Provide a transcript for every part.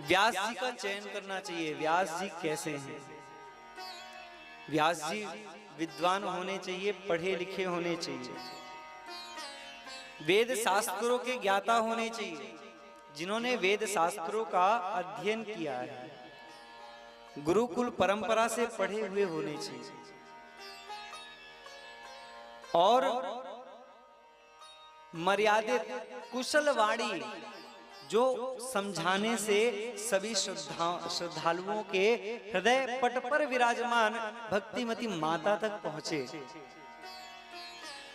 व्यास जी का चयन करना चाहिए। व्यास जी कैसे हैं? व्यास जी विद्वान होने चाहिए, पढ़े लिखे होने चाहिए, वेद शास्त्रों के ज्ञाता होने चाहिए, जिन्होंने वेद शास्त्रों का अध्ययन किया है, गुरुकुल परंपरा से पढ़े हुए होने चाहिए, और मर्यादित कुशल वाणी जो समझाने से सभी श्रद्धालुओं के हृदय पट पर विराजमान भक्तिमती माता तक पहुंचे।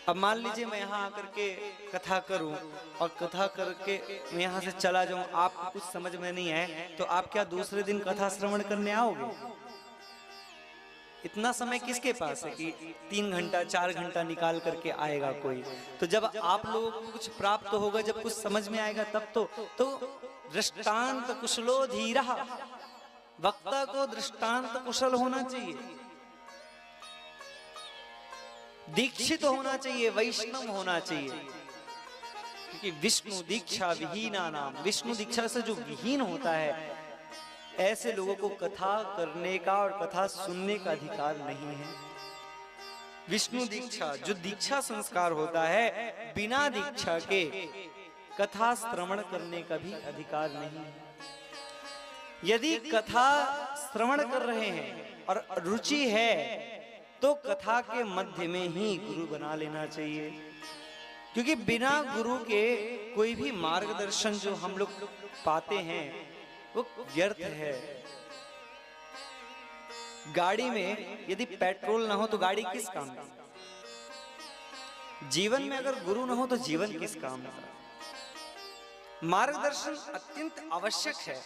अब मान लीजिए मैं यहाँ आकर के कथा करूं और कथा करके मैं यहाँ से चला जाऊं, आपको कुछ समझ में नहीं आए तो आप क्या दूसरे दिन कथा श्रवण करने आओगे? इतना समय किसके पास है कि 3 घंटा 4 घंटा निकाल करके आएगा कोई? तो जब आप लोगों को कुछ प्राप्त होगा, जब कुछ समझ में आएगा तब तो दृष्टांत कुशलो धीरा, वक्ता को दृष्टांत कुशल होना चाहिए, दीक्षित होना चाहिए, वैष्णव होना चाहिए, क्योंकि विष्णु दीक्षा विहीना नाम, विष्णु दीक्षा से जो विहीन होता है ऐसे लोगों को कथा करने का और कथा सुनने का अधिकार नहीं है। विष्णु दीक्षा जो दीक्षा संस्कार होता है, बिना दीक्षा के कथा श्रवण करने का भी अधिकार नहीं है। यदि कथा श्रवण कर रहे हैं और रुचि है तो कथा के मध्य में ही गुरु बना लेना चाहिए, क्योंकि बिना गुरु के कोई भी मार्गदर्शन जो हम लोग पाते हैं वो व्यर्थ है। गाड़ी में यदि पेट्रोल ना हो तो गाड़ी किस काम की? जीवन में अगर गुरु ना हो तो जीवन किस काम का? मार्गदर्शन अत्यंत आवश्यक है।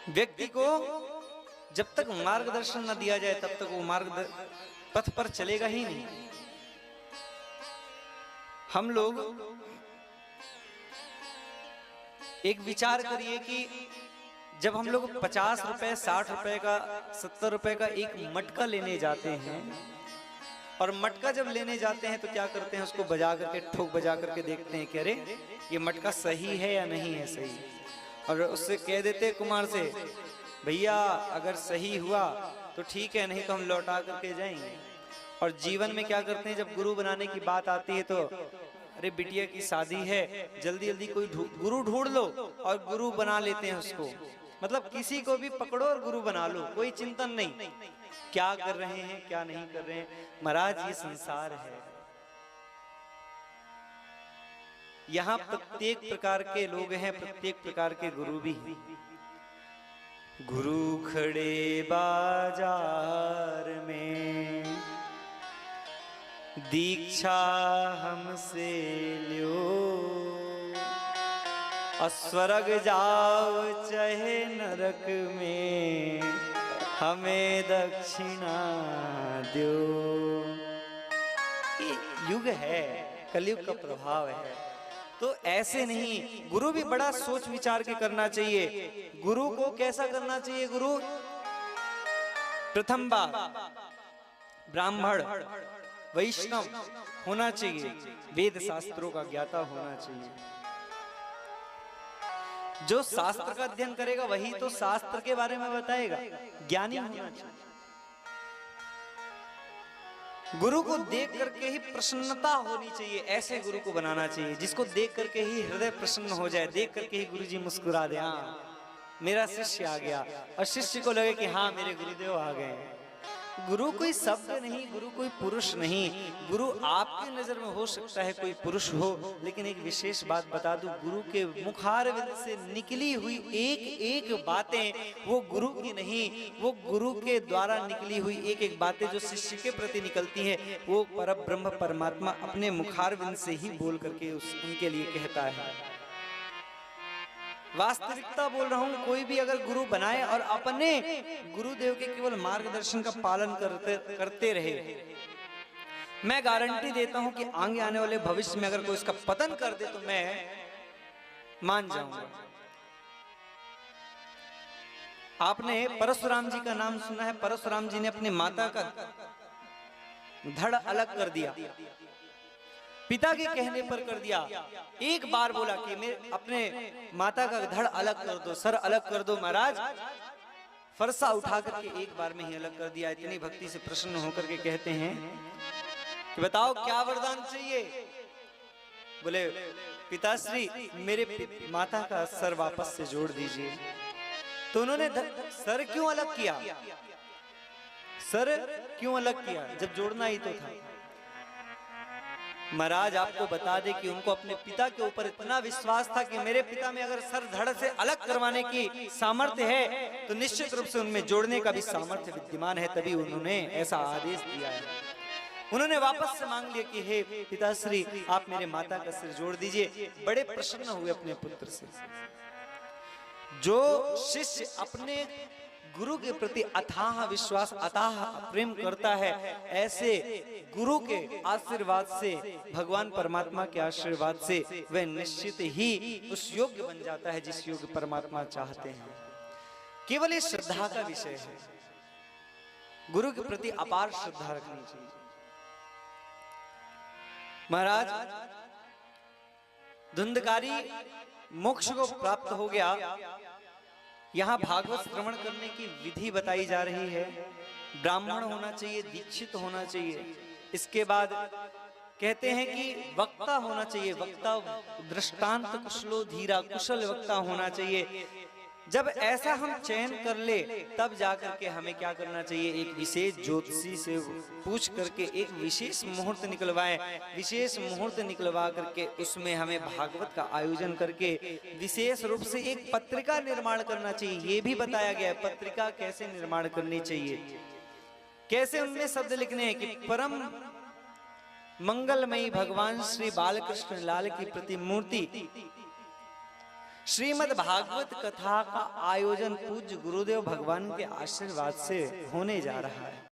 व्यक्ति को जब तक मार्गदर्शन न दिया जाए तब तक वो मार्ग पथ पर चलेगा ही नहीं। हम लोग एक विचार करिए कि जब हम लोग 50 रुपए 60 रुपए का 70 रुपए का एक मटका लेने जाते हैं, और मटका जब लेने जाते हैं तो क्या करते हैं, उसको बजा करके ठोक बजा करके देखते हैं कि अरे ये मटका सही है या नहीं है सही, और उससे कह देते हैं कुमार से, भैया अगर सही हुआ तो ठीक है, नहीं तो हम लौटा करके जाएंगे। और जीवन में क्या करते हैं, जब गुरु बनाने की बात आती है तो अरे बिटिया की शादी है, जल्दी जल्दी कोई गुरु ढूंढ लो और गुरु बना लेते हैं उसको। मतलब किसी को भी पकड़ो और गुरु बना लो, कोई चिंतन नहीं क्या कर रहे हैं क्या नहीं कर रहे हैं। महाराज ये संसार है, यहाँ प्रत्येक प्रकार के लोग हैं, प्रत्येक प्रकार के गुरु भी हैं। गुरु खड़े बाजार में दीक्षा हमसे लियो, अस्वर्ग जाओ चाहे नरक में हमें दक्षिणा दो। ये युग है, कलयुग का प्रभाव है। तो ऐसे नहीं, गुरु भी बड़ा सोच विचार के करना चाहिए। गुरु को कैसा करना चाहिए? गुरु प्रथम बात ब्राह्मण वैष्णव होना चाहिए, वेद शास्त्रों का ज्ञाता होना चाहिए। जो शास्त्र का अध्ययन करेगा वही तो शास्त्र के बारे में बताएगा, ज्ञानी होना चाहिए। गुरु को देख करके ही प्रसन्नता होनी चाहिए, ऐसे गुरु को बनाना चाहिए जिसको देख करके ही हृदय प्रसन्न हो जाए, देख करके ही गुरु जी मुस्कुरा दे, हाँ मेरा शिष्य आ गया, और शिष्य को लगे कि हाँ मेरे गुरुदेव आ गए। गुरु कोई शब्द नहीं, गुरु कोई पुरुष नहीं। गुरु आपकी नजर में हो सकता है कोई पुरुष हो, लेकिन एक विशेष बात बता दूं, गुरु के मुखारविंद से निकली हुई एक एक बातें वो गुरु की नहीं, वो गुरु के द्वारा निकली हुई एक एक बातें जो शिष्य के प्रति निकलती हैं, वो परब्रह्म परमात्मा अपने मुखारविंद से ही बोल करके उनके लिए कहता है। वास्तविकता बोल रहा हूं, कोई भी अगर गुरु बनाए और अपने गुरुदेव के केवल मार्गदर्शन का पालन करते रहे, मैं गारंटी देता हूं कि आगे आने वाले भविष्य में अगर कोई इसका पतन कर दे तो मैं मान जाऊंगा। आपने परशुराम जी का नाम सुना है? परशुराम जी ने अपनी माता का धड़ अलग कर दिया, पिता के कहने पर कर दिया। एक बार बोला कि मैं अपने माता का धड़ अलग कर दो, सर अलग कर दो महाराज। फरसा उठा करके एक बार में ही अलग कर दिया। इतनी भक्ति से प्रसन्न होकर के कहते हैं कि बताओ क्या वरदान चाहिए। बोले पिताश्री मेरे माता का सर वापस से जोड़ दीजिए। तो उन्होंने सर क्यों अलग किया, सर क्यों अलग किया जब जोड़ना ही तो था। महाराज आपको बता दे कि उनको अपने पिता के ऊपर इतना विश्वास था कि मेरे पिता में अगर सर धड़ से अलग करवाने की सामर्थ्य है तो निश्चित रूप से उनमें जोड़ने का भी सामर्थ्य विद्यमान है, तभी उन्होंने ऐसा आदेश दिया है। उन्होंने वापस से मांग लिया कि हे पिताश्री आप मेरे माता का सिर जोड़ दीजिए। बड़े प्रसन्न हुए अपने पुत्र से। जो शिष्य अपने गुरु के प्रति अथाह विश्वास अथाह प्रेम करता है, ऐसे गुरु के आशीर्वाद से, भगवान परमात्मा के आशीर्वाद से वह निश्चित ही उस योग्य बन जाता है जिस योग्य परमात्मा चाहते हैं। केवल ये श्रद्धा का विषय है। गुरु के प्रति अपार श्रद्धा रखनी चाहिए। महाराज धुंधकारी मोक्ष को प्राप्त हो गया। यहाँ भागवत श्रवण करने की विधि बताई जा रही है। ब्राह्मण होना चाहिए, दीक्षित होना चाहिए। इसके बाद कहते हैं कि वक्ता होना चाहिए, वक्ता दृष्टांत कुशलो धीरा, कुशल वक्ता होना चाहिए। जब ऐसा हम चयन कर ले तब जाकर के हमें क्या करना चाहिए, एक विशेष ज्योतिषी से पूछ करके एक विशेष मुहूर्त निकलवाएं। विशेष मुहूर्त निकलवा करके उसमें हमें भागवत का आयोजन करके विशेष रूप से एक पत्रिका निर्माण करना चाहिए। ये भी बताया गया है पत्रिका कैसे निर्माण करनी चाहिए, कैसे उनमें शब्द लिखने हैं कि परम मंगलमयी भगवान श्री बालकृष्ण लाल की प्रतिमूर्ति श्रीमद् भागवत कथा का आयोजन पूज्य गुरुदेव भगवान के आशीर्वाद से होने जा रहा है।